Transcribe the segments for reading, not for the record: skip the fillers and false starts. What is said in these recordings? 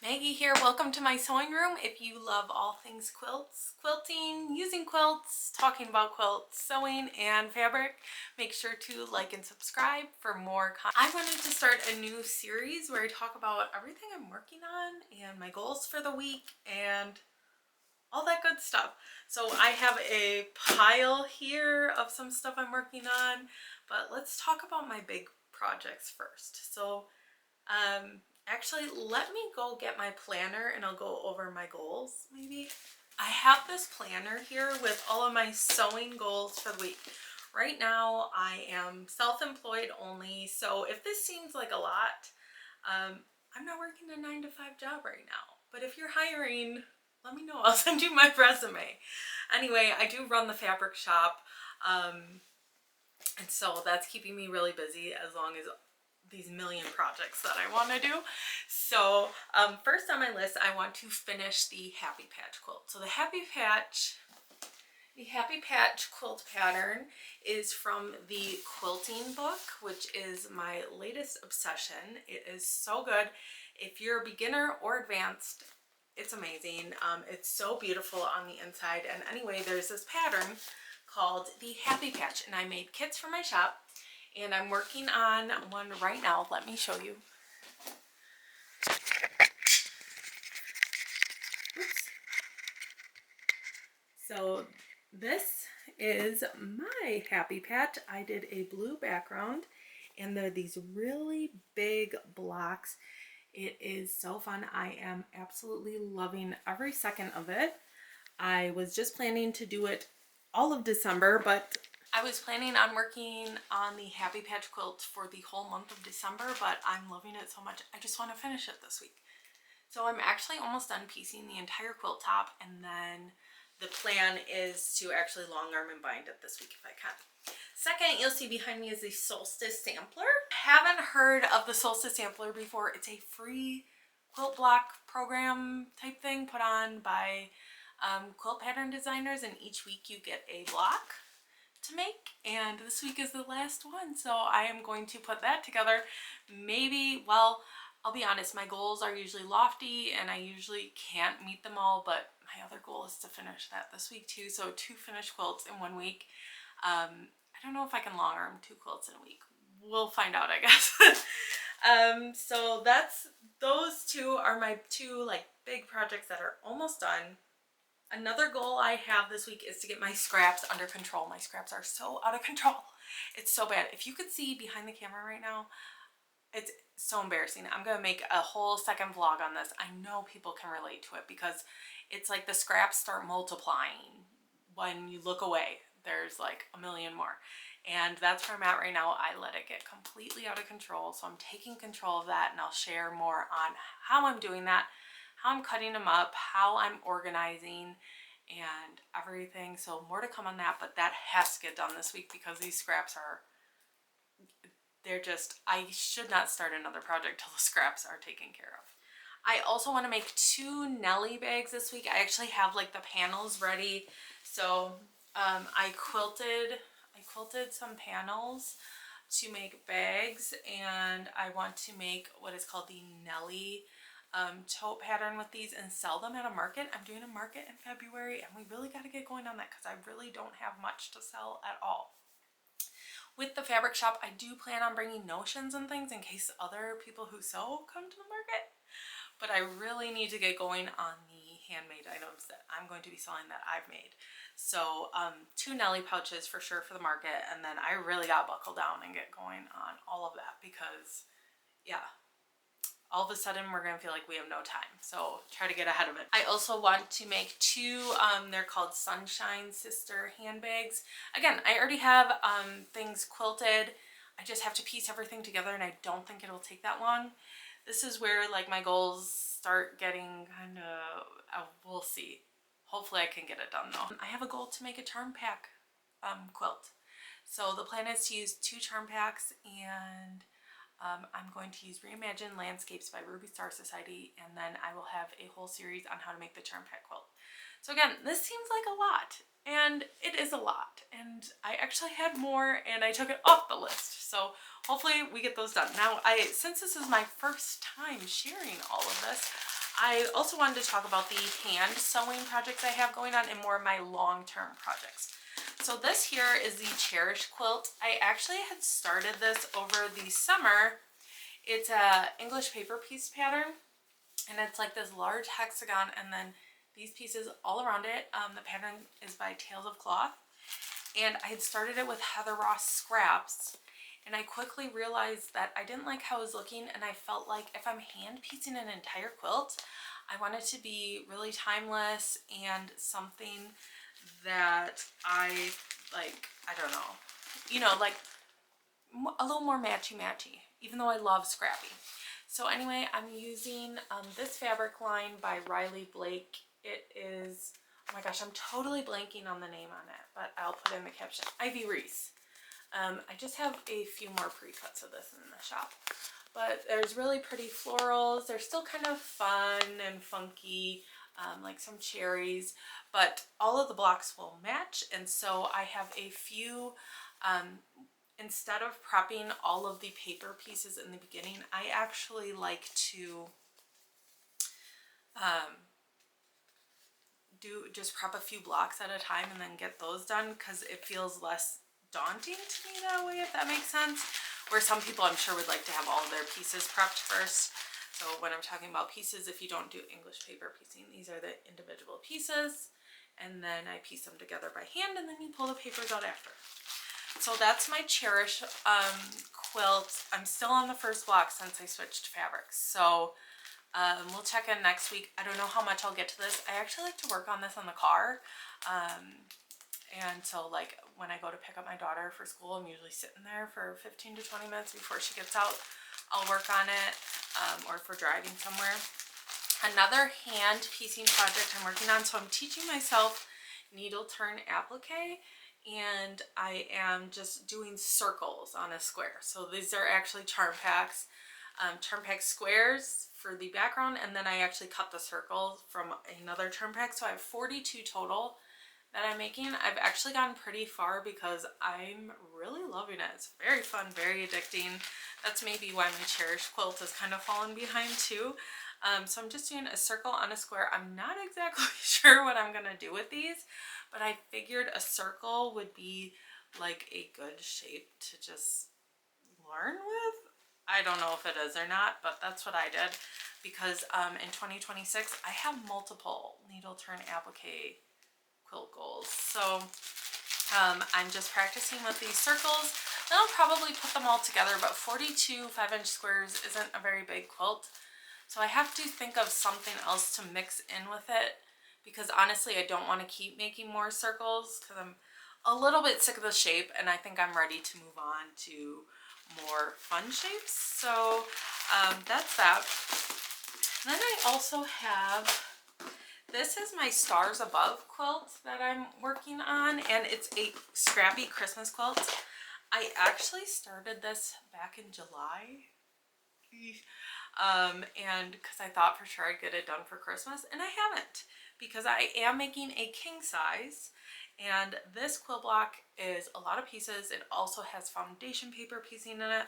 Maggie here. Welcome to my sewing room. If you love all things quilts, quilting, using quilts, talking about quilts, sewing, and fabric, make sure to like and subscribe for more content. I wanted to start a new series where I talk about everything I'm working on and my goals for the week and all that good stuff. So I have a pile here of some stuff I'm working on, but let's talk about my big projects first. So actually, let me go get my planner and I'll go over my goals maybe. I have this planner here with all of my sewing goals for the week. Right now, I am self-employed only, so if this seems like a lot, I'm not working a 9-to-5 job right now. But if you're hiring, let me know. I'll send you my resume. Anyway, I do run the fabric shop, and so that's keeping me really busy as long as these million projects that I want to do. So first on my list, I want to finish the Happy Patch quilt. So the Happy Patch quilt pattern is from the Quilting Book, which is my latest obsession. It is so good. If you're a beginner or advanced, it's amazing. It's so beautiful on the inside. And anyway, there's this pattern called the Happy Patch, and I made kits for my shop. And I'm working on one right now. Let me show you. Oops. So this is my Happy Patch. I did a blue background and they're these really big blocks. It is so fun. I am absolutely loving every second of it. I was just planning to do it all of December, but I was planning on working on the Happy Patch quilt for the whole month of December, but I'm loving it so much, I just want to finish it this week. So I'm actually almost done piecing the entire quilt top, and then the plan is to actually long arm and bind it this week if I can. Second, you'll see behind me is the Solstice Sampler. Haven't heard of the Solstice Sampler before. It's a free quilt block program type thing put on by quilt pattern designers, and each week you get a block to make, and this week is the last one, so I am going to put that together. Maybe, well, I'll be honest, my goals are usually lofty and I usually can't meet them all, but my other goal is to finish that this week too. So 2 finished quilts in 1 week. I don't know if I can long arm 2 quilts in a week. We'll find out, I guess. So those 2 are my 2 like big projects that are almost done. Another goal I have this week is to get my scraps under control. My scraps are so out of control. It's so bad. If you could see behind the camera right now, it's so embarrassing. I'm going to make a whole second vlog on this. I know people can relate to it because it's like the scraps start multiplying. When you look away, there's like a million more. And that's where I'm at right now. I let it get completely out of control. So I'm taking control of that, and I'll share more on how I'm doing that, how I'm cutting them up, how I'm organizing, and everything. So more to come on that, but that has to get done this week because these scraps are, I should not start another project till the scraps are taken care of. I also want to make 2 Nellie bags this week. I actually have like the panels ready. So I quilted some panels to make bags, and I want to make what is called the Nellie tote pattern with these and sell them at a market. I'm doing a market in February, and we really got to get going on that because I really don't have much to sell at all. With the fabric shop, I do plan on bringing notions and things in case other people who sew come to the market, but I really need to get going on the handmade items that I'm going to be selling that I've made. So 2 Nellie pouches for sure for the market, and then I really got to buckle down and get going on all of that because, yeah, all of a sudden we're going to feel like we have no time. So try to get ahead of it. I also want to make 2, they're called Sunshine Sister handbags. Again, I already have things quilted. I just have to piece everything together, and I don't think it'll take that long. This is where like my goals start getting kind of, we'll see. Hopefully I can get it done though. I have a goal to make a charm pack quilt. So the plan is to use 2 charm packs, and I'm going to use Reimagined Landscapes by Ruby Star Society, and then I will have a whole series on how to make the charm pack quilt. So again, this seems like a lot, and it is a lot, and I actually had more and I took it off the list. So hopefully we get those done. Now, since this is my first time sharing all of this, I also wanted to talk about the hand sewing projects I have going on and more of my long-term projects. So this here is the Cherish quilt. I actually had started this over the summer. It's a English paper piece pattern, and it's like this large hexagon and then these pieces all around it. The pattern is by Tales of Cloth, and I had started it with Heather Ross scraps, and I quickly realized that I didn't like how it was looking, and I felt like if I'm hand piecing an entire quilt, I want it to be really timeless and something that I like, I don't know, you know, like a little more matchy-matchy, even though I love scrappy. So anyway, I'm using this fabric line by Riley Blake. It is, oh my gosh, I'm totally blanking on the name on it, but I'll put in the caption. Ivy Reese. I just have a few more pre-cuts of this in the shop. But there's really pretty florals. They're still kind of fun and funky, like some cherries, but all of the blocks will match. And so I have a few, instead of prepping all of the paper pieces in the beginning, I actually like to just prep a few blocks at a time and then get those done, because it feels less daunting to me that way, if that makes sense. Where some people I'm sure would like to have all of their pieces prepped first. So when I'm talking about pieces, if you don't do English paper piecing, these are the individual pieces, and then I piece them together by hand, and then you pull the papers out after. So that's my Cherish quilt. I'm still on the first block since I switched fabrics. So we'll check in next week. I don't know how much I'll get to this. I actually like to work on this on the car. And so like when I go to pick up my daughter for school, I'm usually sitting there for 15 to 20 minutes before she gets out. I'll work on it, or if we're driving somewhere. Another hand piecing project I'm working on. So I'm teaching myself needle turn applique, and I am just doing circles on a square. So these are actually charm packs. Charm pack squares for the background, and then I actually cut the circle from another charm pack. So I have 42 total that I'm making. I've actually gotten pretty far because I'm really loving it. It's very fun, very addicting. That's maybe why my Cherish quilt has kind of fallen behind too. So I'm just doing a circle on a square. I'm not exactly sure what I'm gonna do with these, but I figured a circle would be like a good shape to just learn with. I don't know if it is or not, but that's what I did, because in 2026 I have multiple needle turn applique quilt goals. So I'm just practicing with these circles. Then I'll probably put them all together, but 42 5-inch squares isn't a very big quilt. So I have to think of something else to mix in with it, because honestly I don't want to keep making more circles because I'm a little bit sick of the shape, and I think I'm ready to move on to more fun shapes. So that's that. And then I also have, this is my Stars Above quilt that I'm working on, and it's a scrappy Christmas quilt. I actually started this back in July, and because I thought for sure I'd get it done for Christmas, and I haven't, because I am making a king size, and this quilt block is a lot of pieces. It also has foundation paper piecing in it,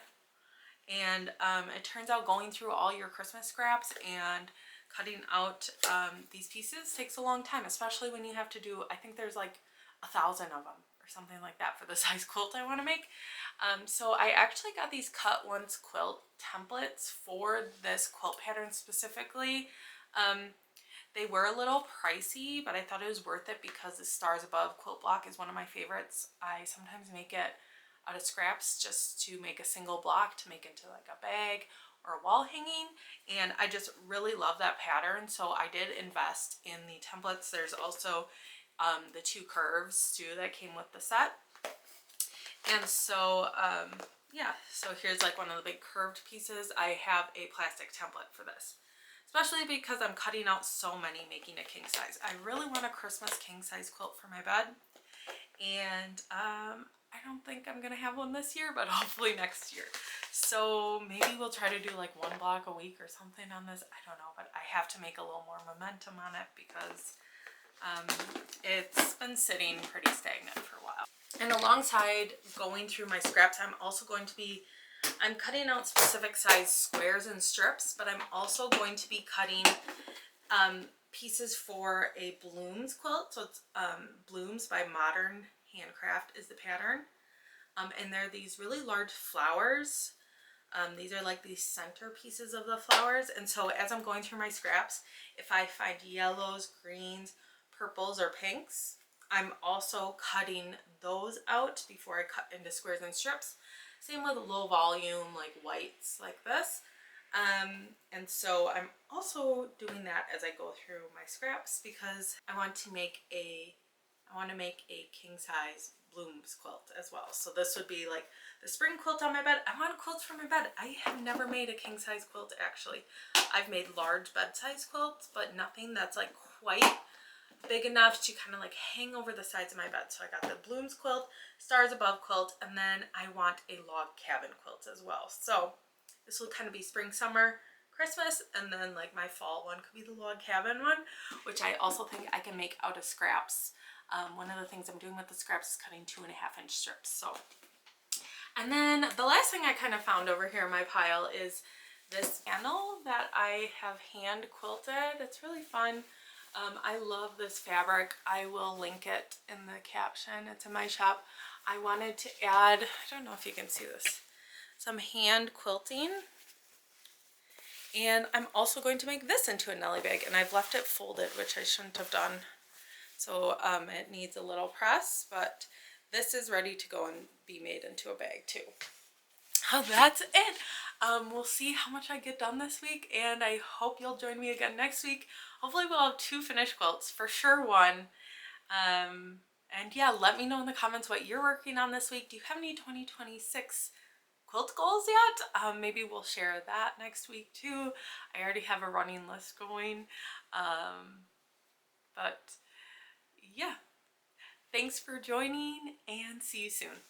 and it turns out going through all your Christmas scraps and cutting out these pieces takes a long time, especially when you have to do, I think there's like 1,000 of them or something like that for the size quilt I want to make. So I actually got these cut once quilt templates for this quilt pattern specifically. They were a little pricey, but I thought it was worth it because the Stars Above quilt block is one of my favorites. I sometimes make it out of scraps just to make a single block to make into like a bag or a wall hanging, and I just really love that pattern, so I did invest in the templates. There's also the 2 curves too that came with the set, and so yeah, so here's like one of the big curved pieces. I have a plastic template for this, especially because I'm cutting out so many making a king size. I really want a Christmas king size quilt for my bed, and I don't think I'm gonna have one this year, but hopefully next year. So maybe we'll try to do like 1 block a week or something on this. I don't know, but I have to make a little more momentum on it because it's been sitting pretty stagnant for a while. And alongside going through my scraps, I'm also going to be, I'm cutting out specific size squares and strips, but I'm also going to be cutting pieces for a blooms quilt. So it's Blooms by Modern Handcraft is the pattern. And they're these really large flowers. These are like these center pieces of the flowers. And so as I'm going through my scraps, if I find yellows, greens, purples, or pinks, I'm also cutting those out before I cut into squares and strips. Same with low volume, like whites like this. And so I'm also doing that as I go through my scraps because I want to make a king size blooms quilt as well. So this would be like the spring quilt on my bed. I want quilts for my bed. I have never made a king size quilt actually. I've made large bed size quilts, but nothing that's like quite big enough to kind of like hang over the sides of my bed. So I got the blooms quilt, stars above quilt, and then I want a log cabin quilt as well. So this will kind of be spring, summer, Christmas, and then like my fall one could be the log cabin one, which I also think I can make out of scraps. One of the things I'm doing with the scraps is cutting 2.5-inch strips. So, and then the last thing I kind of found over here in my pile is this panel that I have hand quilted. It's really fun. I love this fabric. I will link it in the caption. It's in my shop. I wanted to add, I don't know if you can see this, some hand quilting. And I'm also going to make this into a Nellie bag, and I've left it folded, which I shouldn't have done. So it needs a little press, but this is ready to go and be made into a bag too. Oh, that's it. We'll see how much I get done this week, and I hope you'll join me again next week. Hopefully we'll have 2 finished quilts, for sure 1. And yeah, let me know in the comments what you're working on this week. Do you have any 2026 quilt goals yet? Maybe we'll share that next week too. I already have a running list going. But yeah, thanks for joining and see you soon.